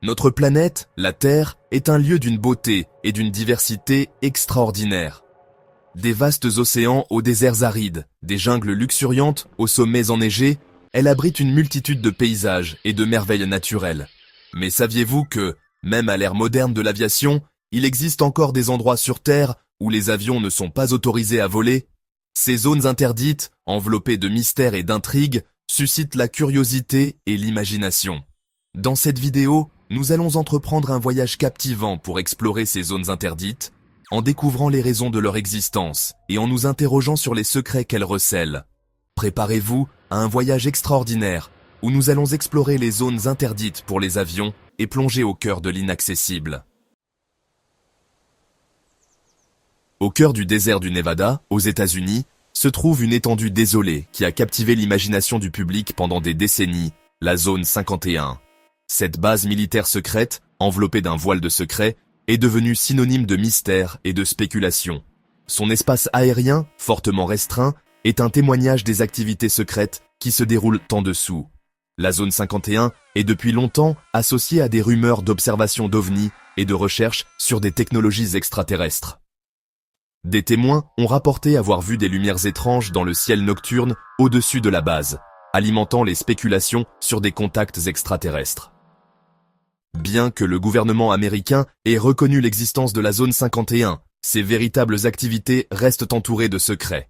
Notre planète, la Terre, est un lieu d'une beauté et d'une diversité extraordinaires. Des vastes océans aux déserts arides, des jungles luxuriantes aux sommets enneigés, elle abrite une multitude de paysages et de merveilles naturelles. Mais saviez-vous que, même à l'ère moderne de l'aviation, il existe encore des endroits sur Terre où les avions ne sont pas autorisés à voler? Ces zones interdites, enveloppées de mystères et d'intrigues, suscitent la curiosité et l'imagination. Dans cette vidéo, nous allons entreprendre un voyage captivant pour explorer ces zones interdites, en découvrant les raisons de leur existence et en nous interrogeant sur les secrets qu'elles recèlent. Préparez-vous à un voyage extraordinaire où nous allons explorer les zones interdites pour les avions et plonger au cœur de l'inaccessible. Au cœur du désert du Nevada, aux États-Unis, se trouve une étendue désolée qui a captivé l'imagination du public pendant des décennies, la zone 51. Cette base militaire secrète, enveloppée d'un voile de secret, est devenue synonyme de mystère et de spéculation. Son espace aérien, fortement restreint, est un témoignage des activités secrètes qui se déroulent en dessous. La zone 51 est depuis longtemps associée à des rumeurs d'observation d'OVNI et de recherche sur des technologies extraterrestres. Des témoins ont rapporté avoir vu des lumières étranges dans le ciel nocturne au-dessus de la base, alimentant les spéculations sur des contacts extraterrestres. Bien que le gouvernement américain ait reconnu l'existence de la zone 51, ses véritables activités restent entourées de secrets.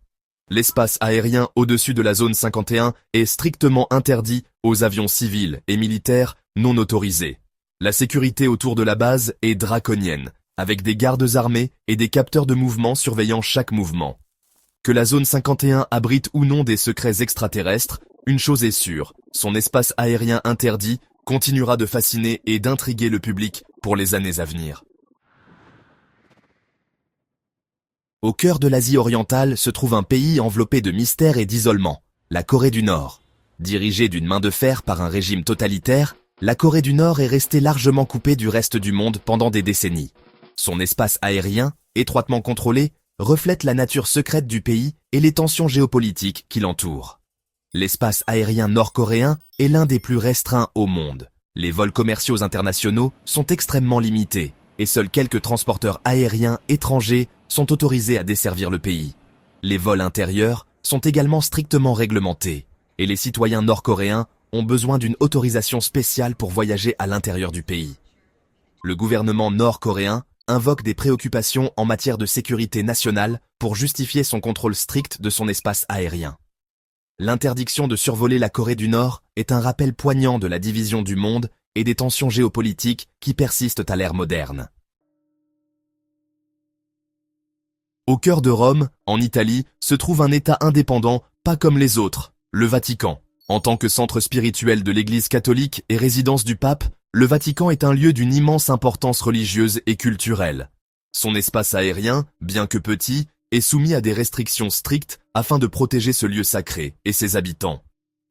L'espace aérien au-dessus de la zone 51 est strictement interdit aux avions civils et militaires non autorisés. La sécurité autour de la base est draconienne, avec des gardes armés et des capteurs de mouvement surveillant chaque mouvement. Que la zone 51 abrite ou non des secrets extraterrestres, une chose est sûre, son espace aérien interdit continuera de fasciner et d'intriguer le public pour les années à venir. Au cœur de l'Asie orientale se trouve un pays enveloppé de mystères et d'isolement, la Corée du Nord. Dirigée d'une main de fer par un régime totalitaire, la Corée du Nord est restée largement coupée du reste du monde pendant des décennies. Son espace aérien, étroitement contrôlé, reflète la nature secrète du pays et les tensions géopolitiques qui l'entourent. L'espace aérien nord-coréen est l'un des plus restreints au monde. Les vols commerciaux internationaux sont extrêmement limités et seuls quelques transporteurs aériens étrangers sont autorisés à desservir le pays. Les vols intérieurs sont également strictement réglementés et les citoyens nord-coréens ont besoin d'une autorisation spéciale pour voyager à l'intérieur du pays. Le gouvernement nord-coréen invoque des préoccupations en matière de sécurité nationale pour justifier son contrôle strict de son espace aérien. L'interdiction de survoler la Corée du Nord est un rappel poignant de la division du monde et des tensions géopolitiques qui persistent à l'ère moderne. Au cœur de Rome, en Italie, se trouve un État indépendant, pas comme les autres, le Vatican. En tant que centre spirituel de l'Église catholique et résidence du pape, le Vatican est un lieu d'une immense importance religieuse et culturelle. Son espace aérien, bien que petit, est soumis à des restrictions strictes afin de protéger ce lieu sacré et ses habitants.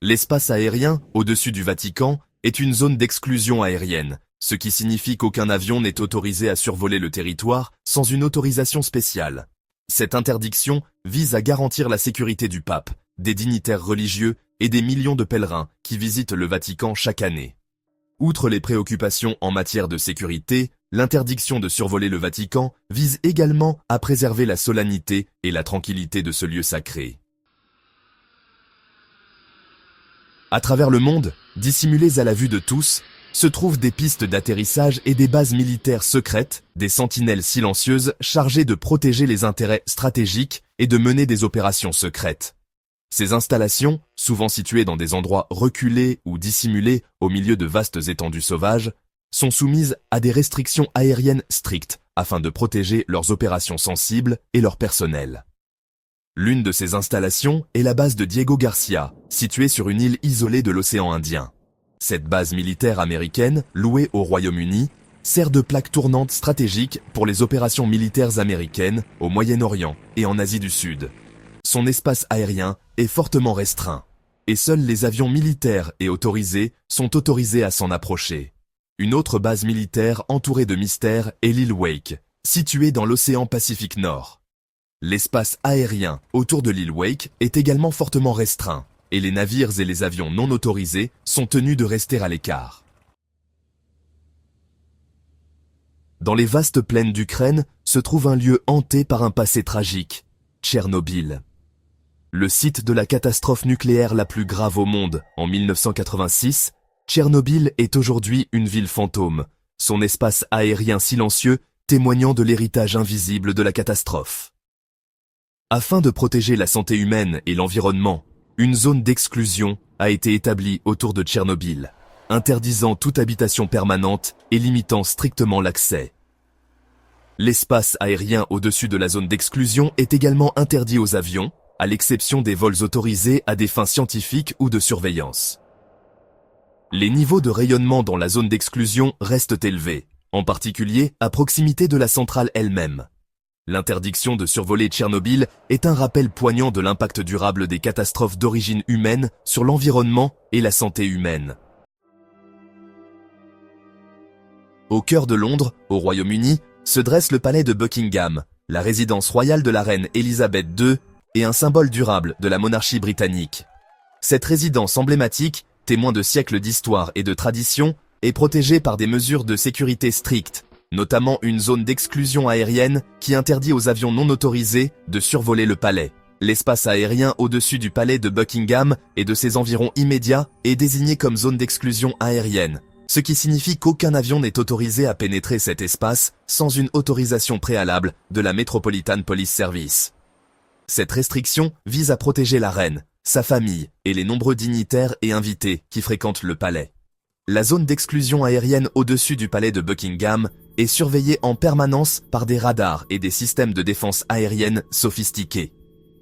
L'espace aérien, au-dessus du Vatican, est une zone d'exclusion aérienne, ce qui signifie qu'aucun avion n'est autorisé à survoler le territoire sans une autorisation spéciale. Cette interdiction vise à garantir la sécurité du pape, des dignitaires religieux et des millions de pèlerins qui visitent le Vatican chaque année. Outre les préoccupations en matière de sécurité, l'interdiction de survoler le Vatican vise également à préserver la solennité et la tranquillité de ce lieu sacré. À travers le monde, dissimulées à la vue de tous, se trouvent des pistes d'atterrissage et des bases militaires secrètes, des sentinelles silencieuses chargées de protéger les intérêts stratégiques et de mener des opérations secrètes. Ces installations, souvent situées dans des endroits reculés ou dissimulés au milieu de vastes étendues sauvages, sont soumises à des restrictions aériennes strictes afin de protéger leurs opérations sensibles et leur personnel. L'une de ces installations est la base de Diego Garcia, située sur une île isolée de l'océan Indien. Cette base militaire américaine, louée au Royaume-Uni, sert de plaque tournante stratégique pour les opérations militaires américaines au Moyen-Orient et en Asie du Sud. Son espace aérien est fortement restreint, et seuls les avions militaires et autorisés sont autorisés à s'en approcher. Une autre base militaire entourée de mystères est l'île Wake, située dans l'océan Pacifique Nord. L'espace aérien autour de l'île Wake est également fortement restreint, et les navires et les avions non autorisés sont tenus de rester à l'écart. Dans les vastes plaines d'Ukraine se trouve un lieu hanté par un passé tragique, Tchernobyl. Le site de la catastrophe nucléaire la plus grave au monde, en 1986, Tchernobyl est aujourd'hui une ville fantôme, son espace aérien silencieux témoignant de l'héritage invisible de la catastrophe. Afin de protéger la santé humaine et l'environnement, une zone d'exclusion a été établie autour de Tchernobyl, interdisant toute habitation permanente et limitant strictement l'accès. L'espace aérien au-dessus de la zone d'exclusion est également interdit aux avions, à l'exception des vols autorisés à des fins scientifiques ou de surveillance. Les niveaux de rayonnement dans la zone d'exclusion restent élevés, en particulier à proximité de la centrale elle-même. L'interdiction de survoler Tchernobyl est un rappel poignant de l'impact durable des catastrophes d'origine humaine sur l'environnement et la santé humaine. Au cœur de Londres, au Royaume-Uni, se dresse le palais de Buckingham, la résidence royale de la reine Elisabeth II et un symbole durable de la monarchie britannique. Cette résidence emblématique, témoin de siècles d'histoire et de tradition, est protégée par des mesures de sécurité strictes, notamment une zone d'exclusion aérienne qui interdit aux avions non autorisés de survoler le palais. L'espace aérien au-dessus du palais de Buckingham et de ses environs immédiats est désigné comme zone d'exclusion aérienne, ce qui signifie qu'aucun avion n'est autorisé à pénétrer cet espace sans une autorisation préalable de la Metropolitan Police Service. Cette restriction vise à protéger la reine, sa famille et les nombreux dignitaires et invités qui fréquentent le palais. La zone d'exclusion aérienne au-dessus du palais de Buckingham est surveillée en permanence par des radars et des systèmes de défense aérienne sophistiqués.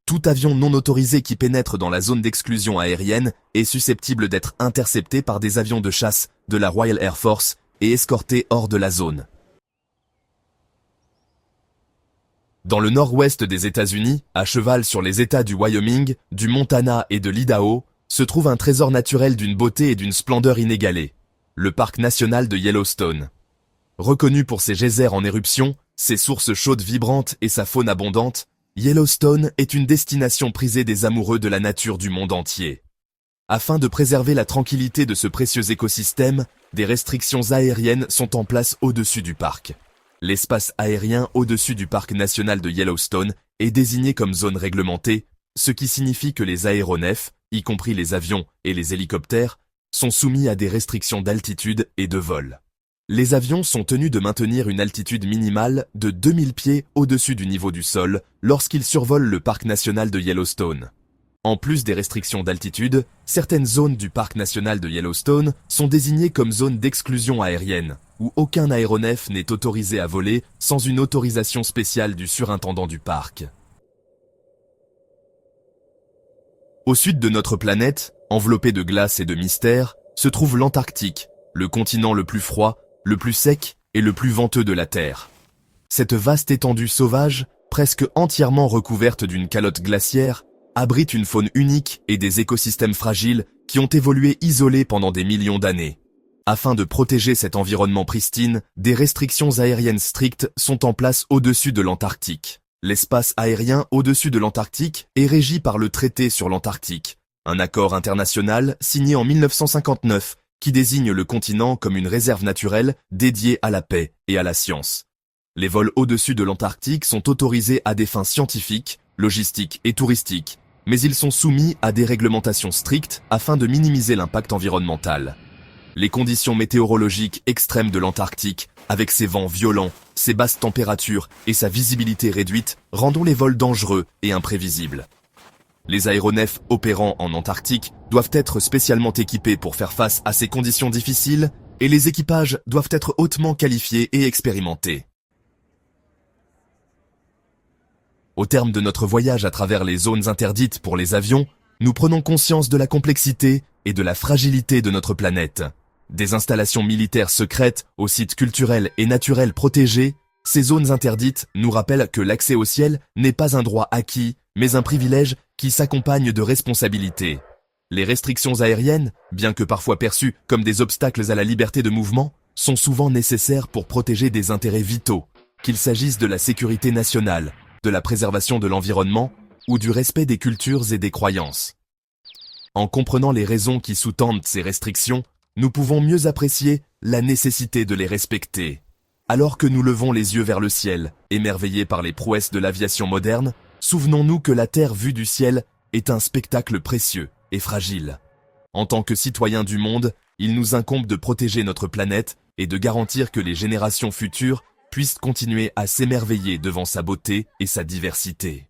Tout avion non autorisé qui pénètre dans la zone d'exclusion aérienne est susceptible d'être intercepté par des avions de chasse de la Royal Air Force et escorté hors de la zone. Dans le nord-ouest des États-Unis, à cheval sur les États du Wyoming, du Montana et de l'Idaho, se trouve un trésor naturel d'une beauté et d'une splendeur inégalée, le parc national de Yellowstone. Reconnu pour ses geysers en éruption, ses sources chaudes vibrantes et sa faune abondante, Yellowstone est une destination prisée des amoureux de la nature du monde entier. Afin de préserver la tranquillité de ce précieux écosystème, des restrictions aériennes sont en place au-dessus du parc. L'espace aérien au-dessus du parc national de Yellowstone est désigné comme zone réglementée, ce qui signifie que les aéronefs, y compris les avions et les hélicoptères, sont soumis à des restrictions d'altitude et de vol. Les avions sont tenus de maintenir une altitude minimale de 2000 pieds au-dessus du niveau du sol lorsqu'ils survolent le parc national de Yellowstone. En plus des restrictions d'altitude, certaines zones du parc national de Yellowstone sont désignées comme zones d'exclusion aérienne, où aucun aéronef n'est autorisé à voler sans une autorisation spéciale du surintendant du parc. Au sud de notre planète, enveloppé de glace et de mystère, se trouve l'Antarctique, le continent le plus froid, le plus sec et le plus venteux de la Terre. Cette vaste étendue sauvage, presque entièrement recouverte d'une calotte glaciaire, abrite une faune unique et des écosystèmes fragiles qui ont évolué isolés pendant des millions d'années. Afin de protéger cet environnement pristine, des restrictions aériennes strictes sont en place au-dessus de l'Antarctique. L'espace aérien au-dessus de l'Antarctique est régi par le Traité sur l'Antarctique, un accord international signé en 1959 qui désigne le continent comme une réserve naturelle dédiée à la paix et à la science. Les vols au-dessus de l'Antarctique sont autorisés à des fins scientifiques, logistiques et touristiques, mais ils sont soumis à des réglementations strictes afin de minimiser l'impact environnemental. Les conditions météorologiques extrêmes de l'Antarctique, avec ses vents violents, ses basses températures et sa visibilité réduite, rendent les vols dangereux et imprévisibles. Les aéronefs opérant en Antarctique doivent être spécialement équipés pour faire face à ces conditions difficiles et les équipages doivent être hautement qualifiés et expérimentés. Au terme de notre voyage à travers les zones interdites pour les avions, nous prenons conscience de la complexité et de la fragilité de notre planète. Des installations militaires secrètes aux sites culturels et naturels protégés, ces zones interdites nous rappellent que l'accès au ciel n'est pas un droit acquis, mais un privilège qui s'accompagne de responsabilités. Les restrictions aériennes, bien que parfois perçues comme des obstacles à la liberté de mouvement, sont souvent nécessaires pour protéger des intérêts vitaux, qu'il s'agisse de la sécurité nationale, de la préservation de l'environnement ou du respect des cultures et des croyances. En comprenant les raisons qui sous-tendent ces restrictions, nous pouvons mieux apprécier la nécessité de les respecter. Alors que nous levons les yeux vers le ciel, émerveillés par les prouesses de l'aviation moderne, souvenons-nous que la Terre vue du ciel est un spectacle précieux et fragile. En tant que citoyens du monde, il nous incombe de protéger notre planète et de garantir que les générations futures puissent continuer à s'émerveiller devant sa beauté et sa diversité.